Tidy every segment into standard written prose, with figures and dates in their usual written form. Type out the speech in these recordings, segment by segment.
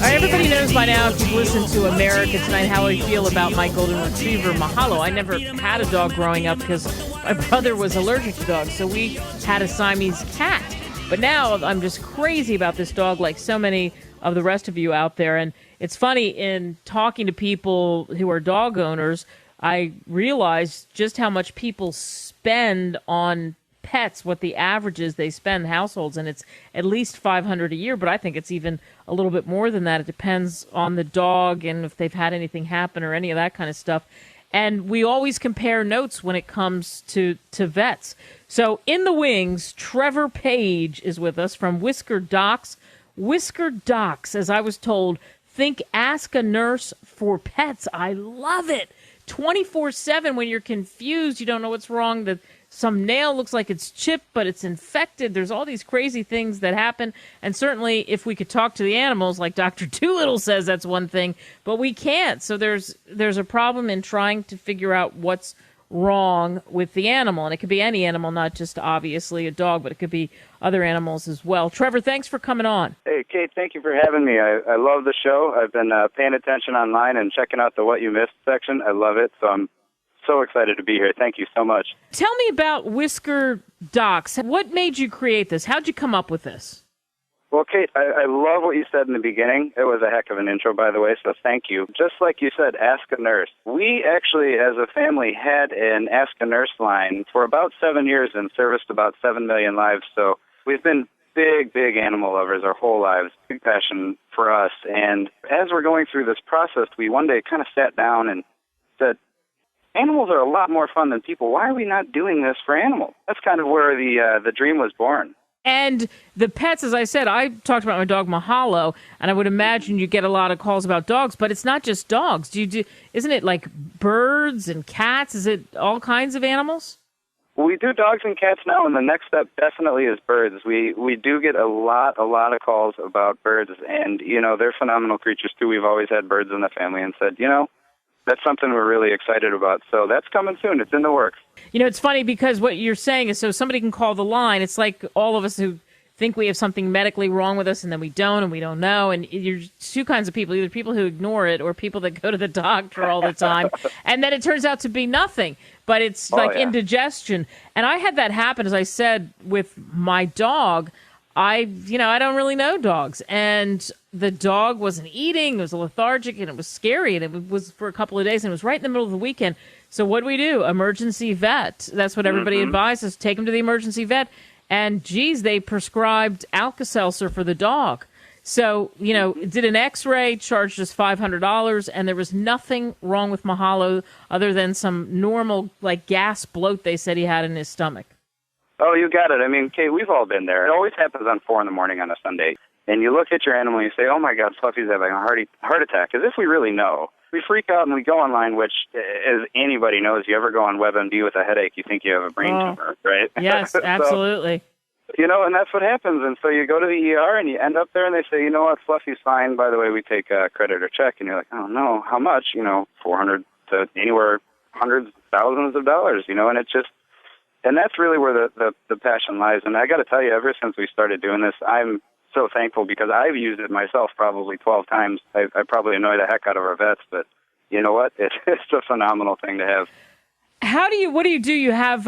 Everybody knows by now, if you've listened to America Tonight, how I feel about my golden retriever, Mahalo. I never had a dog growing up because my brother was allergic to dogs, so we had a Siamese cat. But now I'm just crazy about this dog, like so many of the rest of you out there. And it's funny, in talking to people who are dog owners, I realized just how much people spend on pets, what the average is they spend households, and it's at least $500 a year, but I think it's even a little bit more than that. It depends on the dog and if they've had anything happen or any of that kind of stuff. And we always compare notes when it comes to vets. So in the wings, Trevor Page is with us from whiskerDocs. whiskerDocs, as I was told, think Ask a Nurse for Pets. I love it. 24/7 when you're confused, you don't know what's wrong, some nail looks like it's chipped, but it's infected. There's all these crazy things that happen. And certainly if we could talk to the animals, like Dr. Doolittle says, that's one thing, but we can't. So there's a problem in trying to figure out what's wrong with the animal. And it could be any animal, not just obviously a dog, but it could be other animals as well. Trevor, thanks for coming on. Hey, Kate, thank you for having me. I love the show. I've been paying attention online and checking out the What You Missed section. I love it. So I'm so excited to be here. Thank you so much. Tell me about whiskerDocs. What made you create this? How'd you come up with this? Well, Kate, I love what you said in the beginning. It was a heck of an intro, by the way, so thank you. Just like you said, Ask a Nurse. We actually, as a family, had an Ask a Nurse line for about 7 years and serviced about 7 million lives. So we've been big animal lovers our whole lives, big passion for us. And as we're going through this process, we one day kind of sat down and said, animals are a lot more fun than people. Why are we not doing this for animals? That's kind of where the dream was born. And the pets, as I said, I talked about my dog Mahalo, and I would imagine you get a lot of calls about dogs, but it's not just dogs. Isn't it like birds and cats? Is it all kinds of animals? We do dogs and cats now, and the next step definitely is birds. We do get a lot of calls about birds, and, they're phenomenal creatures, too. We've always had birds in the family and said, that's something we're really excited about. So that's coming soon. It's in the works. It's funny because what you're saying is so somebody can call the line. It's like all of us who think we have something medically wrong with us and then we don't and we don't know. And you're two kinds of people, either people who ignore it or people that go to the doctor all the time. And then it turns out to be nothing, but it's indigestion. And I had that happen, as I said, with my dog. I don't really know dogs. And the dog wasn't eating. It was lethargic and it was scary. And it was for a couple of days and it was right in the middle of the weekend. So what do? Emergency vet. That's what everybody advises. Take him to the emergency vet. And they prescribed Alka-Seltzer for the dog. So, did an x-ray, charged us $500. And there was nothing wrong with Mahalo other than some normal gas bloat they said he had in his stomach. Oh, you got it. I mean, Kate, we've all been there. It always happens on 4 a.m. on a Sunday. And you look at your animal and you say, oh, my God, Fluffy's having a heart attack, as if we really know. We freak out and we go online, which, as anybody knows, you ever go on WebMD with a headache, you think you have a brain tumor, right? Yes, absolutely. And that's what happens. And so you go to the ER and you end up there and they say, you know what, Fluffy's fine. By the way, we take credit or check. And you're like, oh, no, how much? 400 to anywhere, hundreds, thousands of dollars, and it's just, and that's really where the passion lies. And I got to tell you, ever since we started doing this, I'm so thankful because I've used it myself probably 12 times. I probably annoy the heck out of our vets, but you know what? It's a phenomenal thing to have. What do you do? You have,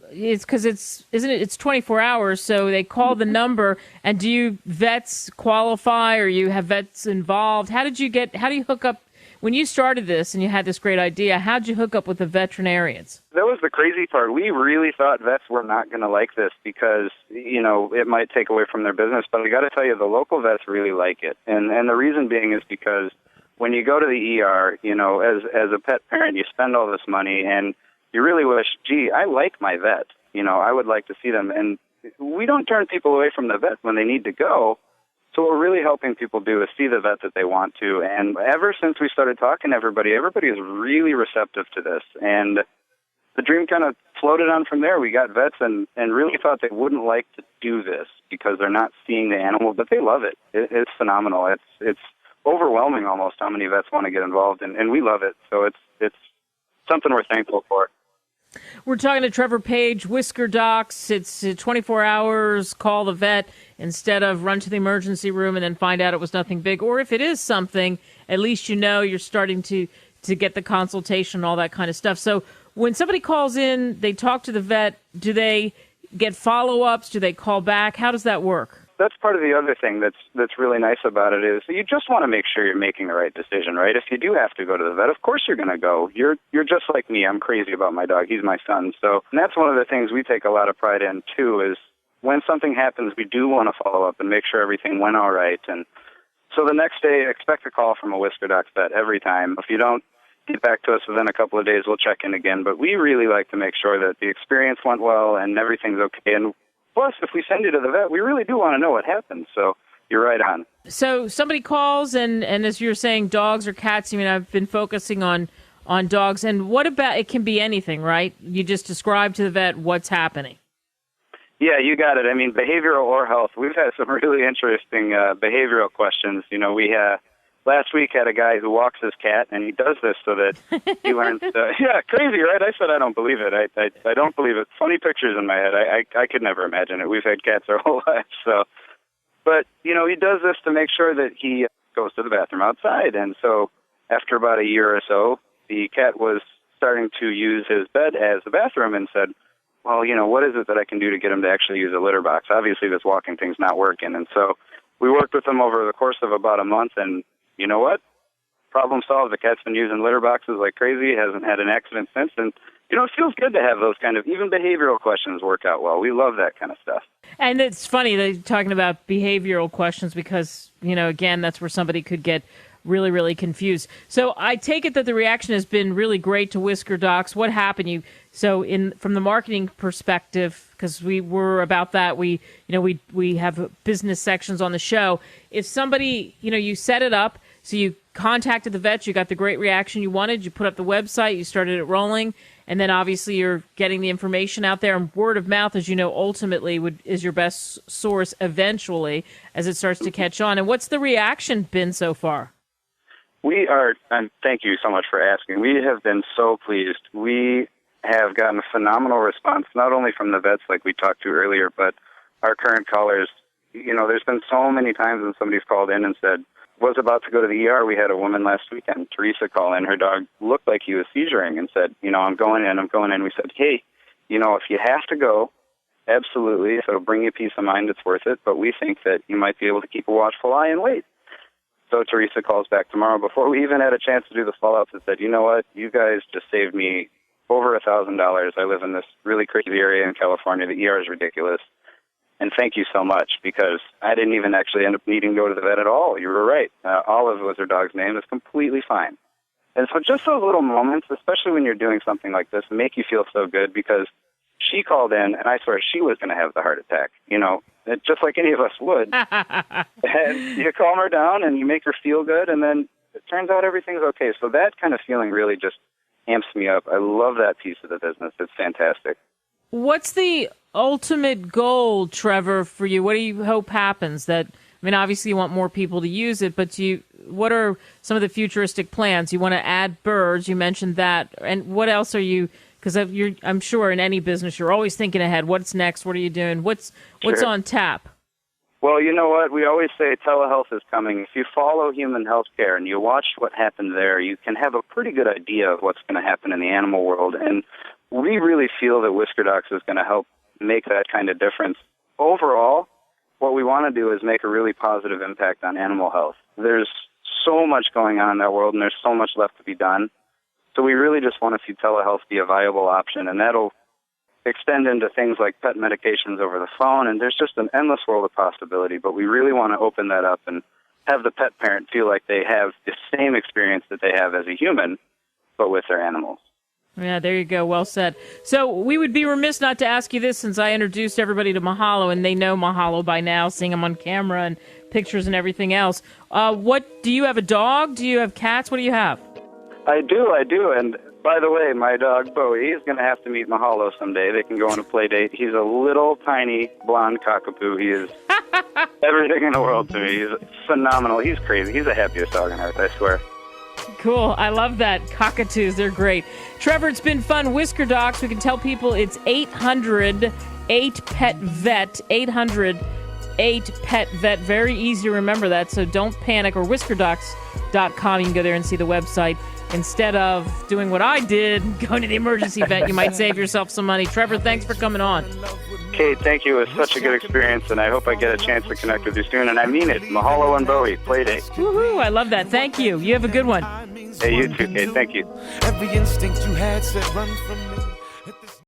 it's because it's 24 hours, so they call the number, and do you vets qualify or you have vets involved? How do you hook up? When you started this and you had this great idea, how'd you hook up with the veterinarians? That was the crazy part. We really thought vets were not going to like this because, it might take away from their business. But I got to tell you, the local vets really like it. And the reason being is because when you go to the ER, as a pet parent, you spend all this money and you really wish, gee, I like my vet. I would like to see them. And we don't turn people away from the vet when they need to go. So what we're really helping people do is see the vet that they want to. And ever since we started talking to everybody is really receptive to this. And the dream kind of floated on from there. We got vets and really thought they wouldn't like to do this because they're not seeing the animal, but they love it. It's phenomenal. It's overwhelming almost how many vets want to get involved, and we love it. So it's something we're thankful for. We're talking to Trevor Page, whiskerDocs. It's 24 hours, call the vet instead of run to the emergency room and then find out it was nothing big. Or if it is something, at least you know you're starting to get the consultation and all that kind of stuff. So when somebody calls in, they talk to the vet, do they get follow-ups? Do they call back? How does that work? That's part of the other thing that's really nice about it is you just want to make sure you're making the right decision, right? If you do have to go to the vet, of course you're going to go. You're just like me. I'm crazy about my dog. He's my son. So and that's one of the things we take a lot of pride in, too, is when something happens, we do want to follow up and make sure everything went all right. And so the next day, expect a call from a whiskerDocs vet every time. If you don't get back to us within a couple of days, we'll check in again. But we really like to make sure that the experience went well and everything's okay. And plus, if we send you to the vet, we really do want to know what happened. So you're right on. So somebody calls, and as you're saying, dogs or cats. I mean, I've been focusing on dogs. And what about, it can be anything, right? You just describe to the vet what's happening. Yeah, you got it. I mean, behavioral or health. We've had some really interesting behavioral questions. You know, we last week had a guy who walks his cat, and he does this so that he learns. Yeah, crazy, right? I said I don't believe it. I don't believe it. Funny pictures in my head. I could never imagine it. We've had cats our whole lives. So, but you know, he does this to make sure that he goes to the bathroom outside. And so, after about a year or so, the cat was starting to use his bed as the bathroom, and said, well, you know, what is it that I can do to get him to actually use a litter box? Obviously, this walking thing's not working. And so we worked with him over the course of about a month, and you know what? Problem solved. The cat's been using litter boxes like crazy. He hasn't had an accident since. And, you know, it feels good to have those kind of even behavioral questions work out well. We love that kind of stuff. And it's funny that you're talking about behavioral questions because, you know, again, that's where somebody could get really, really confused. So I take it that the reaction has been really great to whiskerDocs. What happened? From the marketing perspective, because we were about that, we have business sections on the show. If somebody, you set it up, so you contacted the vet, you got the great reaction you wanted, you put up the website, you started it rolling, and then obviously you're getting the information out there, and word of mouth, as you know, ultimately is your best source eventually as it starts to catch on. And what's the reaction been so far? We are, and thank you so much for asking. We have been so pleased. We have gotten a phenomenal response, not only from the vets like we talked to earlier, but our current callers. You know, there's been so many times when somebody's called in and said, was about to go to the ER. We had a woman last weekend, Teresa, call in. Her dog looked like he was seizuring and said, I'm going in. We said, hey, if you have to go, absolutely. If it'll bring you peace of mind, it's worth it. But we think that you might be able to keep a watchful eye and wait. So Teresa calls back tomorrow. Before we even had a chance to do the follow-up, and said, you know what, you guys just saved me over $1,000. I live in this really crazy area in California. The ER is ridiculous. And thank you so much, because I didn't even actually end up needing to go to the vet at all. You were right. Olive was her dog's name. It's completely fine. And so just those little moments, especially when you're doing something like this, make you feel so good, because she called in, and I swear she was going to have the heart attack, just like any of us would. And you calm her down, and you make her feel good, and then it turns out everything's okay. So that kind of feeling really just amps me up. I love that piece of the business. It's fantastic. What's the ultimate goal, Trevor, for you? What do you hope happens? Obviously you want more people to use it, but what are some of the futuristic plans? You want to add birds. You mentioned that. And what else are you, because I'm sure in any business you're always thinking ahead. What's next? What are you doing? What's on tap? Well, you know what? We always say telehealth is coming. If you follow human health care and you watch what happened there, you can have a pretty good idea of what's going to happen in the animal world. And we really feel that whiskerDocs is going to help make that kind of difference. Overall, what we want to do is make a really positive impact on animal health. There's so much going on in that world, and there's so much left to be done. So we really just want to see telehealth be a viable option, and that'll extend into things like pet medications over the phone, and there's just an endless world of possibility. But we really want to open that up and have the pet parent feel like they have the same experience that they have as a human, but with their animals. Yeah, there you go. Well said. So we would be remiss not to ask you this, since I introduced everybody to Mahalo, and they know Mahalo by now, seeing him on camera and pictures and everything else. Do you have a dog? Do you have cats? What do you have? I do. And by the way, my dog, Bowie, is going to have to meet Mahalo someday. They can go on a play date. He's a little, tiny, blonde cockapoo. He is everything in the world to me. He's phenomenal. He's crazy. He's the happiest dog on earth, I swear. Cool. I love that. Cockatoos, they're great. Trevor, it's been fun. whiskerDocs, we can tell people it's 800-8-PET-VET, 800-8-PET-VET. Very easy to remember that, so don't panic. Or whiskerDocs.com. You can go there and see the website. Instead of doing what I did, going to the emergency vet, you might save yourself some money. Trevor, thanks for coming on. Kate, thank you. It was such a good experience, and I hope I get a chance to connect with you soon. And I mean it. Mahalo and Bowie. Play date. Woohoo! I love that. Thank you. You have a good one. Hey, you too, Kate. Thank you. Every instinct you had said run from me.